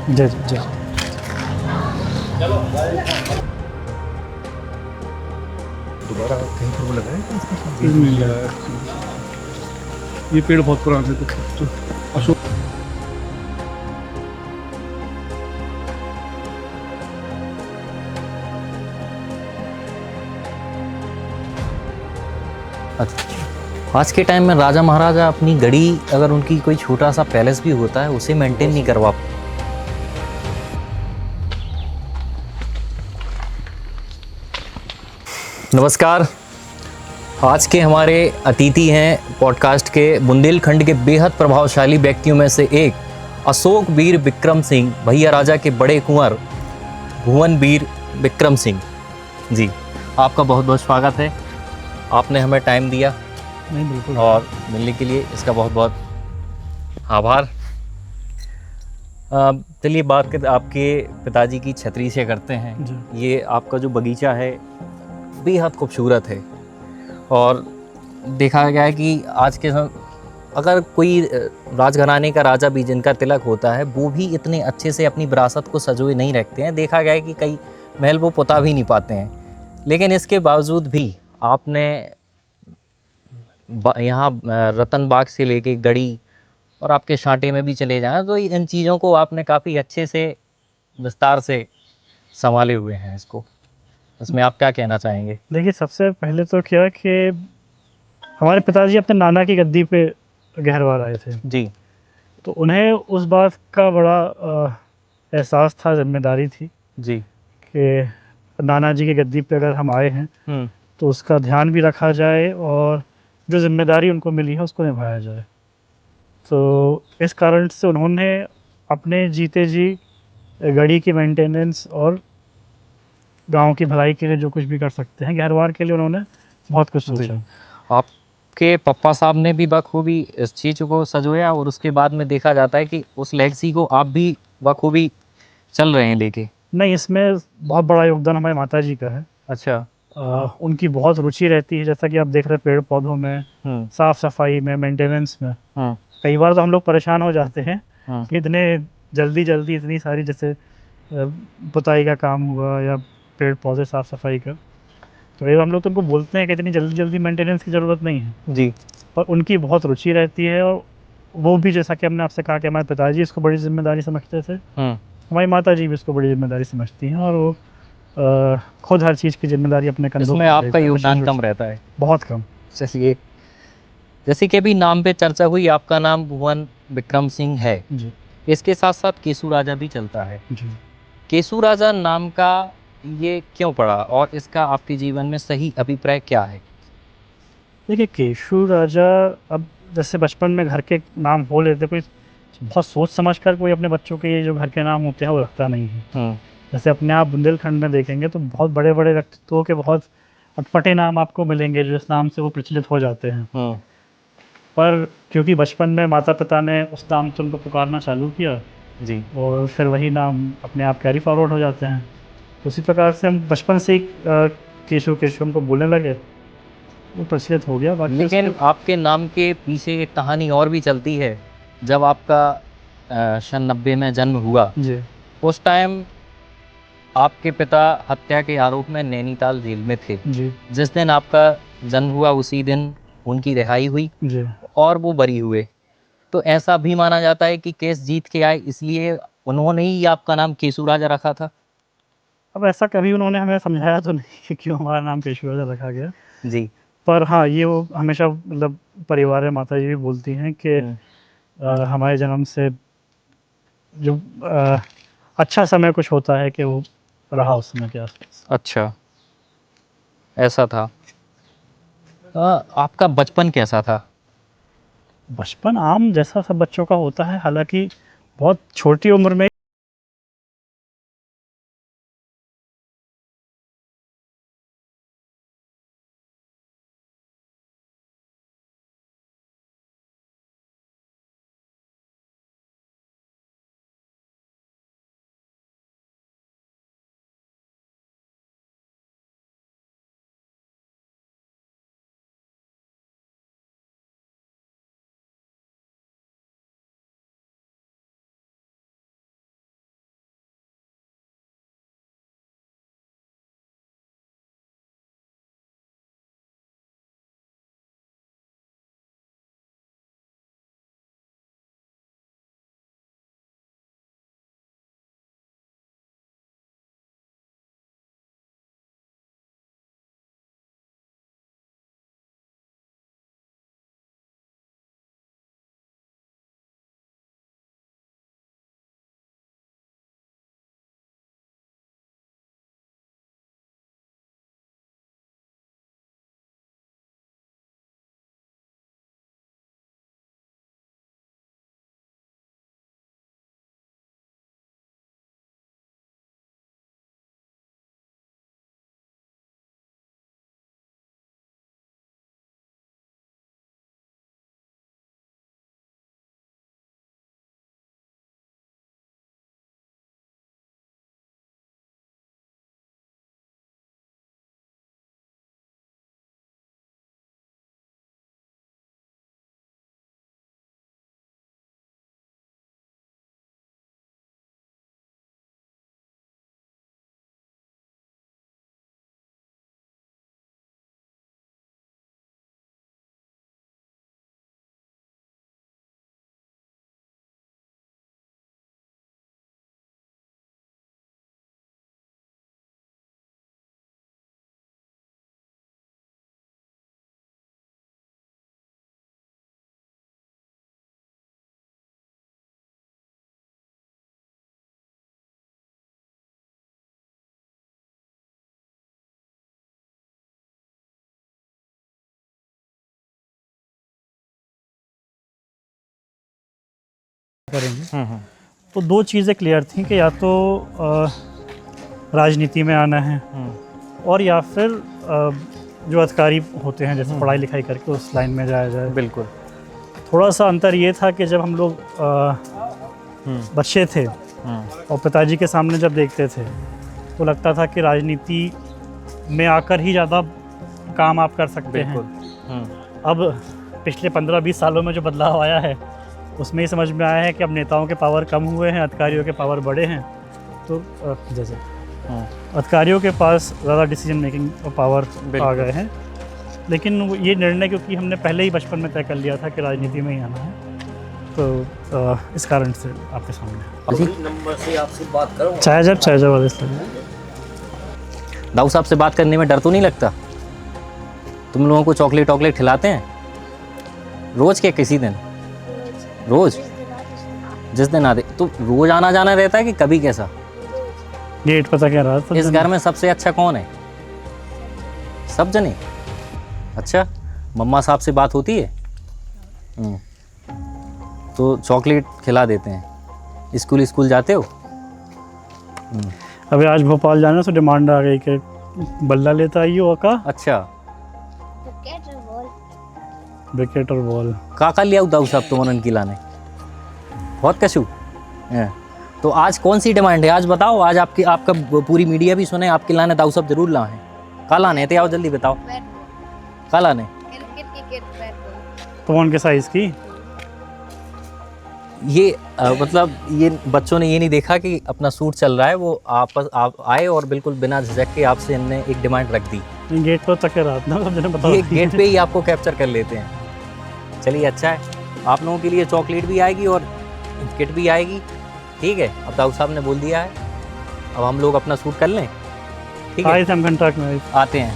जय जय जय। दोबारा कहीं पर वो लगाए थे इसके साथ? मिल गया। ये पेड़ बहुत पुराने थे तो अशोक। अच्छा, आज के टाइम में राजा महाराजा अपनी गढ़ी, अगर उनकी कोई छोटा सा पैलेस भी होता है, उसे मेंटेन नहीं करवा। नमस्कार। आज के हमारे अतिथि हैं पॉडकास्ट के बुंदेलखंड के बेहद प्रभावशाली व्यक्तियों में से एक अशोक वीर विक्रम सिंह, भैया राजा के बड़े कुंवर भुवन वीर विक्रम सिंह जी। आपका बहुत बहुत स्वागत है। आपने हमें टाइम दिया नहीं बिल्कुल। और मिलने के लिए इसका बहुत बहुत आभार। चलिए बात करते आपके पिताजी की छतरी से करते हैं जी। ये आपका जो बगीचा है बेहद खूबसूरत है और देखा गया है कि आज के समय अगर कोई राजघराने का राजा भी जिनका तिलक होता है वो भी इतने अच्छे से अपनी विरासत को संजोए नहीं रखते हैं। देखा गया है कि कई महल वो पुता भी नहीं पाते हैं, लेकिन इसके बावजूद भी आपने यहाँ रतन बाग से लेके गढ़ी और आपके शांटे में भी चले जाएं तो इन चीज़ों को आपने काफ़ी अच्छे से विस्तार से संभाले हुए हैं। इसको इसमें आप क्या कहना चाहेंगे? देखिए, सबसे पहले तो क्या कि हमारे पिताजी अपने नाना की गद्दी पे गहरवार आए थे, जी तो उन्हें उस बात का बड़ा एहसास था, जिम्मेदारी थी जी। कि नाना जी की गद्दी पे अगर हम आए हैं तो उसका ध्यान भी रखा जाए और जो जिम्मेदारी उनको मिली है उसको निभाया जाए। तो इस कारण से उन्होंने अपने जीते जी गढ़ी की मेंटेनेंस और गांव की भलाई के लिए जो कुछ भी कर सकते हैं गहरवार के लिए उन्होंने बहुत कुछ जी। सोचा। आपके पप्पा साहब ने भी बखूबी इस चीज़ को संजोया और उसके बाद में देखा जाता है कि उस लेगेसी को आप भी बखूबी चल रहे हैं लेके। नहीं, इसमें बहुत बड़ा योगदान हमारी माता जी का है। अच्छा। उनकी बहुत रुचि रहती है, जैसा कि आप देख रहे हैं पेड़ पौधों में, साफ सफाई में, मेंटेनेंस में। कई बार तो हम लोग परेशान हो जाते हैं कि इतने जल्दी जल्दी इतनी सारी, जैसे पुताई का काम हुआ या पेड़ पौधे साफ सफाई का, तो ये हम लोग तो उनको बोलते हैं कि इतनी जल्दी जल्दी मेंटेनेंस की ज़रूरत नहीं है, जी। पर उनकी बहुत रुचि रहती है। और वो भी, जैसा कि हमने आपसे कहा कि हमारे पिताजी इसको बड़ी जिम्मेदारी समझते थे, हमारी माता जी भी इसको बड़ी जिम्मेदारी समझती हैं और वो खुद हर चीज़ की जिम्मेदारी अपने कंधों इसमें पर आपका लेकर योगदान विशेष रूप कम से। रहता है। बहुत कम। चलिए, जैसे कि अभी नाम पे चर्चा हुई, आपका नाम भुवन विक्रम सिंह है, जी इसके साथ साथ केसु राजा भी चलता है। जी। केसु राजा नाम का ये क्यों पड़ा और इसका आपके जीवन में सही अभिप्राय क्या है? देखिए, केशु राजा, अब जैसे बचपन में घर के नाम हो लेते, कोई बहुत सोच समझ कर कोई अपने बच्चों के ये जो घर के नाम होते हैं वो रखता नहीं है। जैसे अपने आप बुंदेलखंड में देखेंगे तो बहुत बड़े बड़े व्यक्तित्वों के बहुत अटपटे नाम आपको मिलेंगे जो इस नाम से वो प्रचलित हो जाते हैं। पर क्योंकि बचपन में माता पिता ने उस नाम से उनको पुकारना चालू किया जी। और फिर वही नाम अपने आप कैरी फॉरवर्ड हो जाते हैं। तो उसी प्रकार से हम बचपन से ही केशव केशव हमको बोलने लगे, वो प्रचलित हो गया। बाकी लेकिन उसके आपके नाम के पीछे एक कहानी और भी चलती है। जब आपका सन 90 में जन्म हुआ, जी उस टाइम आपके पिता हत्या के आरोप में नैनीताल जेल में थे। जी जिस दिन आपका जन्म हुआ उसी दिन उनकी रिहाई हुई जी। और वो बरी हुए। तो ऐसा भी माना जाता है कि केस जीत के आए, इसलिए उन्होंने ही आपका नाम केसु राजा रखा था। अब ऐसा कभी उन्होंने हमें समझाया तो नहीं कि क्यों हमारा नाम केशव राजा रखा गया। जी। पर हाँ, ये वो हमेशा मतलब परिवार में माता जी भी बोलती हैं कि हमारे जन्म से जो अच्छा समय कुछ होता है कि वो रहा उस समय के आसपास। अच्छा, ऐसा था। आपका बचपन कैसा था? बचपन आम जैसा सब बच्चों का होता है, हालांकि बहुत छोटी उम्र में करेंगे। तो दो चीज़ें क्लियर थी कि या तो राजनीति में आना है और या फिर जो अधिकारी होते हैं जैसे पढ़ाई लिखाई करके उस लाइन में जाया जाए। बिल्कुल। थोड़ा सा अंतर ये था कि जब हम लोग बच्चे थे और पिताजी के सामने जब देखते थे तो लगता था कि राजनीति में आकर ही ज़्यादा काम आप कर सकते हैं। अब पिछले 15-20 सालों में जो बदलाव आया है उसमें ही समझ में आया है कि अब नेताओं के पावर कम हुए हैं, अधिकारियों के पावर बढ़े हैं। तो जैसे अधिकारियों के पास ज़्यादा डिसीजन मेकिंग पावर आ गए हैं, लेकिन ये निर्णय क्योंकि हमने पहले ही बचपन में तय कर लिया था कि राजनीति में ही आना है, तो इस कारण से आपके सामने नंबर से आपसे बात करूँ। चाहे वाले दाऊ साहब से बात करने में डर तो नहीं लगता? तुम लोगों को चॉकलेट खिलाते हैं रोज़ के किसी दिन? रोज़ जिस दिन आते तो रोज़ आना जाना रहता है कि कभी कैसा? गेट पता क्या रहा था। इस घर में सबसे अच्छा कौन है? सब जने? अच्छा, मम्मा साहब से बात होती है? तो चॉकलेट खिला देते हैं। स्कूल जाते हो? अभी आज भोपाल जाना तो डिमांड आ गई कि बल्ला लेता आइयो का। अच्छा, विकेट और बॉल का लिया दाऊ साहब तुम उन्होंने खिलाने? बहुत कशु है। तो आज कौन सी डिमांड है? आज बताओ। आज आपका पूरी मीडिया भी सुने, आपके लाने दाऊ साहब जरूर लाए हैं। का लाने थे? आओ जल्दी बताओ। का लाने? तो कौन के साइज की? ये मतलब ये बच्चों ने ये नहीं देखा कि अपना सूट चल रहा है, वो आप आए और बिल्कुल बिना झिझक के आपसे इनने एक डिमांड रख दी। गेट पर तक रात ना बताओ। ये गेट पे ही आपको कैप्चर कर लेते हैं। चलिए अच्छा है, आप लोगों के लिए चॉकलेट भी आएगी और किट भी आएगी। ठीक है, अब दाऊ साहब ने बोल दिया है, अब हम लोग अपना सूट कर लें। ठीक है, हम घंटा में आते हैं।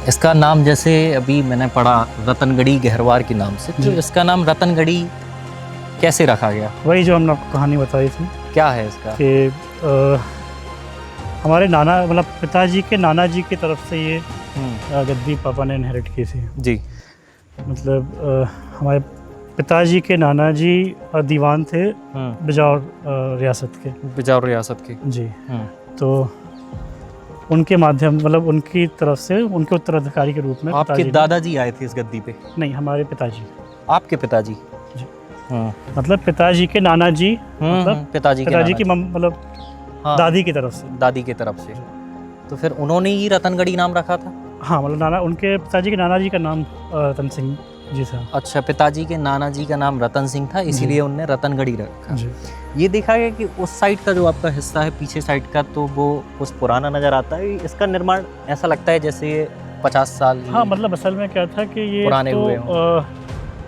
इसका नाम जैसे अभी मैंने पढ़ा रतनगढ़ी गहरवार के नाम से, तो इसका नाम रतनगढ़ी कैसे रखा गया? वही जो हमने आपको कहानी बताई थी। क्या है इसका? कि हमारे नाना मतलब पिताजी के नाना जी की तरफ से ये गद्दी पापा ने इनहेरिट की थी जी। मतलब हमारे पिताजी के नाना जी दीवान थे बिजौर रियासत के जी। तो उनके माध्यम मतलब उनकी तरफ से उनके उत्तराधिकारी के रूप में आपके दादाजी आए थे इस गद्दी पे? नहीं, हमारे पिताजी। आपके पिताजी जी। मतलब पिताजी के नाना जी मतलब पिताजी की मतलब दादी की तरफ से। तो फिर उन्होंने ही रतनगढ़ी नाम रखा था? हाँ, मतलब नाना उनके पिताजी के नाना जी का नाम रतन सिंह जी था। अच्छा, पिताजी के नाना जी का नाम रतन सिंह था, इसीलिए उनने रतनगढ़ी रखा। ये देखा गया कि उस साइड का जो आपका हिस्सा है पीछे साइड का, तो वो कुछ पुराना नज़र आता है। इसका निर्माण ऐसा लगता है जैसे 50 साल। हाँ, मतलब असल में क्या था कि ये पुराने तो, हुए हों।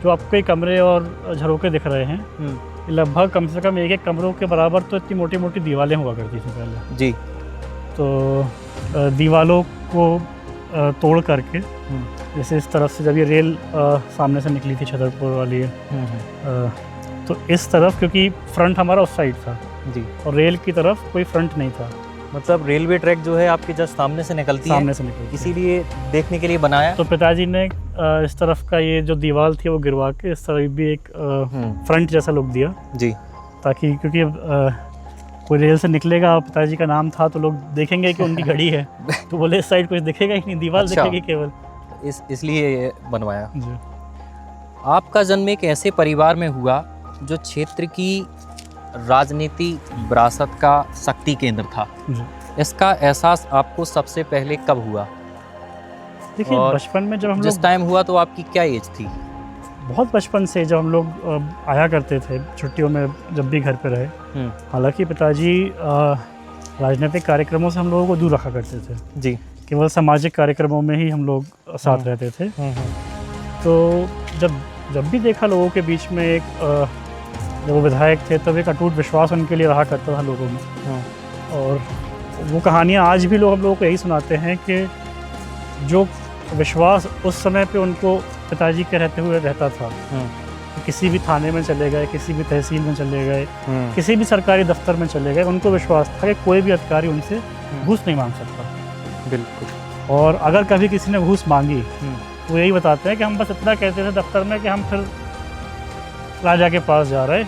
जो आपके कमरे और झरोके दिख रहे हैं लगभग कम से कम एक कमरों के बराबर तो इतनी मोटी मोटी दीवारें हुआ करती थी पहले जी। तो दीवारों को तोड़ करके जैसे इस तरफ से जब ये रेल सामने से निकली थी छतरपुर वाली तो इस तरफ क्योंकि फ्रंट हमारा उस साइड था जी और रेल की तरफ कोई फ्रंट नहीं था। मतलब रेलवे ट्रैक जो है आपके जस्ट सामने से निकलती है, इसीलिए देखने के लिए बनाया। तो पिताजी ने इस तरफ का ये जो दीवार थी वो गिरवा के इस तरफ भी एक फ्रंट जैसा लुक दिया जी, ताकि क्योंकि कोई रेल से निकलेगा, पिताजी का नाम था तो लोग देखेंगे कि उनकी घड़ी है तो बोले इस साइड कुछ दिखेगा ही नहीं, दीवार दिखेगी केवल, इसलिए ये बनवाया। आपका जन्म एक ऐसे परिवार में हुआ जो क्षेत्र की राजनीति विरासत का शक्ति केंद्र था। इसका एहसास आपको सबसे पहले कब हुआ? देखिए बचपन में जब हम जिस टाइम हुआ तो आपकी क्या एज थी? बहुत बचपन से जब हम लोग आया करते थे छुट्टियों में जब भी घर पे रहे। हालांकि पिताजी राजनीतिक कार्यक्रमों से हम लोगों को दूर रखा करते थे जी, केवल सामाजिक कार्यक्रमों में ही हम लोग साथ रहते थे। तो जब भी देखा लोगों के बीच में एक जब वो विधायक थे तब एक अटूट विश्वास उनके लिए रहा करता था लोगों में। और वो कहानियाँ आज भी लोग हम लोगों को यही सुनाते हैं कि जो विश्वास उस समय पे उनको पिताजी के रहते हुए रहता था, किसी भी थाने में चले गए, किसी भी तहसील में चले गए, किसी भी सरकारी दफ्तर में चले गए, उनको विश्वास था कि कोई भी अधिकारी उनसे घूस नहीं मांग सकता। बिल्कुल। और अगर कभी किसी ने घूस मांगी तो यही बताते हैं कि हम बस इतना कहते थे दफ्तर में कि हम फिर राजा के पास जा रहे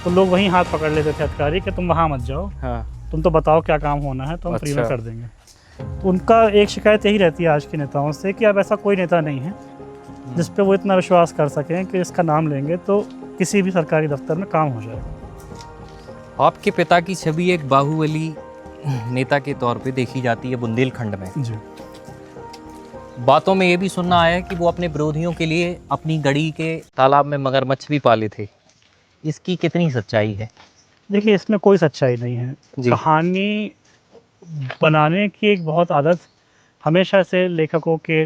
तो लोग वहीं हाथ पकड़ लेते थे अधिकारी कि तुम वहाँ मत जाओ, हाँ तुम तो बताओ क्या काम होना है, तो हम फ्री में अच्छा। कर देंगे। तो उनका एक शिकायत यही रहती है आज के नेताओं से कि अब ऐसा कोई नेता नहीं है जिस पे वो इतना विश्वास कर सकें कि इसका नाम लेंगे तो किसी भी सरकारी दफ्तर में काम हो जाएगा। आपके पिता की छवि एक बाहुबली नेता के तौर पे देखी जाती है बुंदेलखंड में। जी। बातों में ये भी सुनना आया है कि वो अपने विरोधियों के लिए अपनी गढ़ी के तालाब में मगरमच्छ भी पाले थे। इसकी कितनी सच्चाई है? देखिए, इसमें कोई सच्चाई नहीं है। जी। कहानी बनाने की एक बहुत आदत हमेशा से लेखकों के,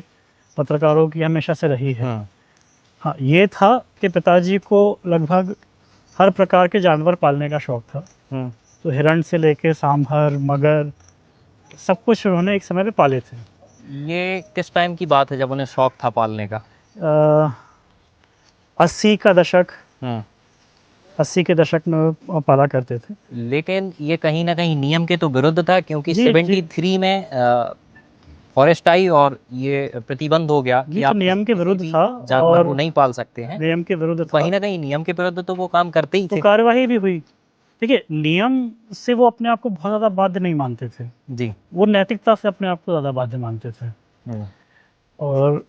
पत्रकारों की हमेशा से रही है। हाँ, ये था कि पिताजी को लगभग हर प्रकार के जानवर पालने का शौक था। तो हिरण से लेके सांभर, मगर, सब कुछ उन्होंने एक समय पे पाले थे। ये किस टाइम की बात है जब उन्हें शौक था पालने का? 80 का दशक, 80 के दशक में वो पाला करते थे। लेकिन ये कहीं ना कहीं नियम के तो विरुद्ध था, क्योंकि जी, जी। 73 में फॉरेस्ट आई और ये प्रतिबंध हो गया कि ये तो आप नियम के किसी विरुद्ध भी था जानवर और को नहीं पाल सकते हैं। नियम के विरुद्ध तो था, कहीं ना कहीं नियम के विरुद्ध तो वो काम करते ही तो थे। कार्यवाही भी हुई। देखिए, नियम से वो अपने आप को बहुत ज़्यादा बाध्य नहीं मानते थे, जी। वो नैतिकता से अपने आप को ज़्यादा बाध्य मानते थे। और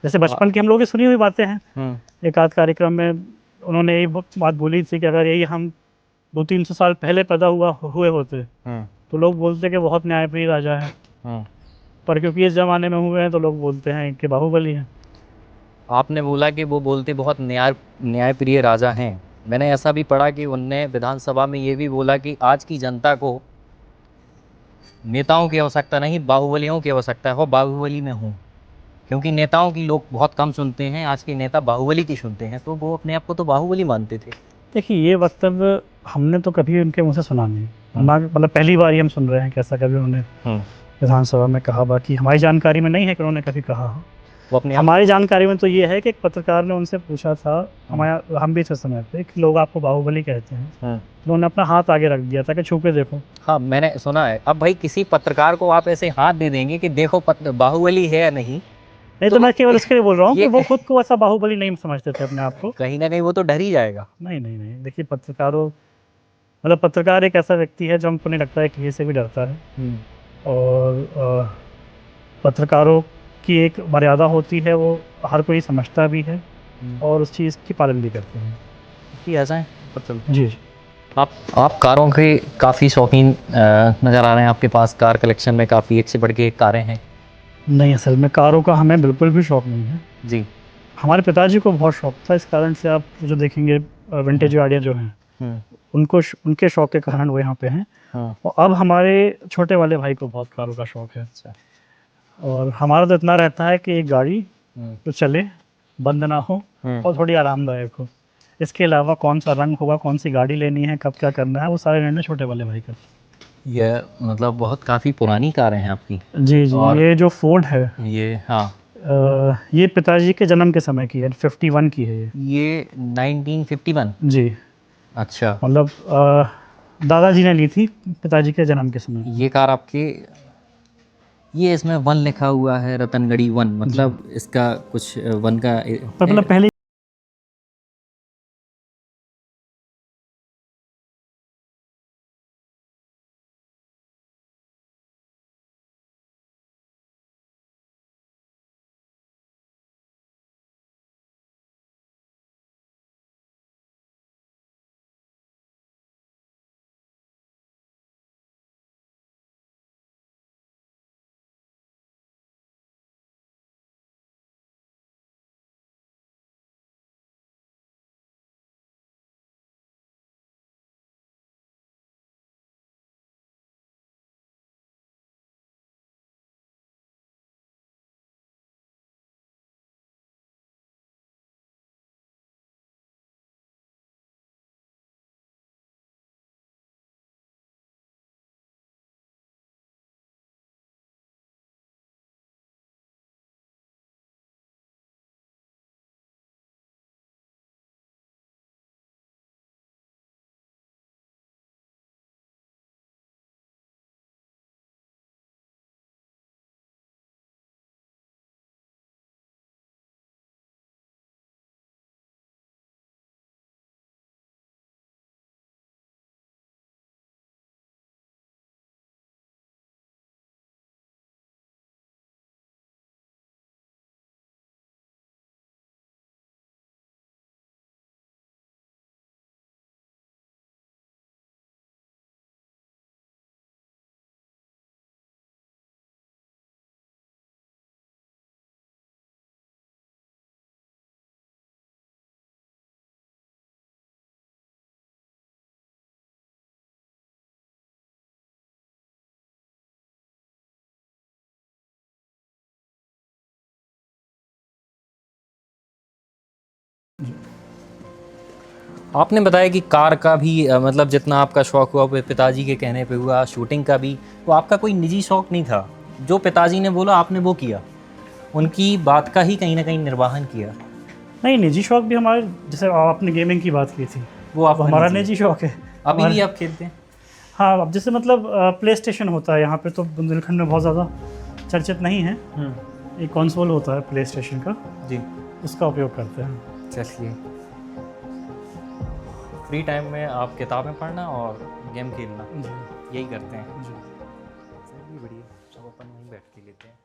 जैसे बचपन की हम लोगों की सुनी हुई बातें हैं, एक आध कार्यक्रम में उन्होंने यही बात बोली थी कि अगर यही हम 200-300 साल पहले पैदा हुए होते तो लोग बोलते कि बहुत न्यायप्रिय राजा है, पर क्योंकि इस ज़माने में हुए हैं तो लोग बोलते हैं कि बाहुबली है। आपने बोला कि वो बोलते बहुत न्यायप्रिय राजा हैं। मैंने ऐसा भी पढ़ा कि उनने विधानसभा में ये भी बोला कि आज की जनता को नेताओं की आवश्यकता नहीं, बाहुबलियों की आवश्यकता है, वो बाहुबली में हूँ। क्योंकि नेताओं की लोग बहुत कम सुनते हैं, आज के नेता बाहुबली की सुनते हैं, तो वो अपने आप को तो बाहुबली मानते थे। देखिए, ये वक्तव्य हमने तो कभी उनके मुँह से सुना नहीं, मतलब पहली बार ही हम सुन रहे हैं कि ऐसा कभी उन्होंने विधानसभा में कहा। बाकी हमारी जानकारी में नहीं है कि उन्होंने कभी कहा हो। वो अपने आप हमारी जानकारी में तो ये है कि एक पत्रकार ने उनसे पूछा था, हम भी थे समय पे, कि लोग आपको बाहुबली कहते हैं, तो उन्होंने अपना हाथ आगे रख दिया था कि छू के देखो। हाँ, मैंने सुना है। अब भाई किसी पत्रकार को आप ऐसे हाथ दे देंगे कि देखो बाहुबली है या नहीं, नहीं, तो मैं केवल इसके लिए बोल रहा हूँ कि ये वो खुद को ऐसा बाहुबली नहीं समझते थे अपने आप को। कहीं ना कहीं वो तो डर ही जाएगा। नहीं, नहीं, नहीं, देखिए, पत्रकारों, मतलब पत्रकार एक ऐसा व्यक्ति है जो हमको नहीं लगता है किसी से भी डरता है। और पत्रकारों की एक मर्यादा होती है, वो हर कोई समझता भी है और उस चीज़ की पालन भी करते हैं। कि ऐसा है जी, जी। आप कारों के काफ़ी शौकीन नज़र आ रहे हैं। आपके पास कार कलेक्शन में काफ़ी एक से बढ़ के एक कारें हैं। नहीं, असल में कारों का हमें बिल्कुल भी शौक नहीं है। जी। हमारे पिताजी को बहुत शौक था, इस कारण से आप जो देखेंगे विंटेज गाड़ियाँ जो हैं, उनको उनके शौक के कारण वो यहाँ पे हैं। और अब हमारे छोटे वाले भाई को बहुत कारों का शौक है। और हमारा तो इतना रहता है कि एक गाड़ी तो चले, बंद ना हो और थोड़ी आरामदायक हो। इसके अलावा कौन सा रंग होगा, कौन सी गाड़ी लेनी है, कब क्या करना है, वो सारे निर्णय छोटे वाले भाई का। ये मतलब बहुत काफ़ी पुरानी कारें हैं आपकी। जी, जी। और ये जो फोर्ड है, ये हाँ, ये पिताजी के जन्म के समय की है, 51 की है ये 1951। जी। अच्छा। मतलब दादाजी ने ली थी पिताजी के जन्म के समय। ये कार आपके, ये इसमें वन लिखा हुआ है, रतनगढ़ी वन, मतलब इसका कुछ वन का पर मतलब पहले आपने बताया कि कार का भी मतलब जितना आपका शौक हुआ वो पिताजी के कहने पे हुआ, शूटिंग का भी, तो आपका कोई निजी शौक नहीं था, जो पिताजी ने बोला आपने वो किया, उनकी बात का ही कहीं ना कहीं निर्वाहन किया। नहीं, निजी शौक भी हमारे, जैसे आपने गेमिंग की बात की थी, वो आप हमारा निजी शौक है। अभी भी आप खेलते हैं? हाँ, अब जैसे मतलब प्ले स्टेशन होता है यहाँ पे, तो बुंदेलखंड में बहुत ज़्यादा चर्चित नहीं है। एक कंसोल होता है प्ले स्टेशन का, जी, उसका उपयोग करते हैं। चलिए। फ्री टाइम में आप किताबें पढ़ना और गेम खेलना जी यही करते हैं? जी। चलिए बढ़िया, सब अपन वहीं बैठ के लेते हैं।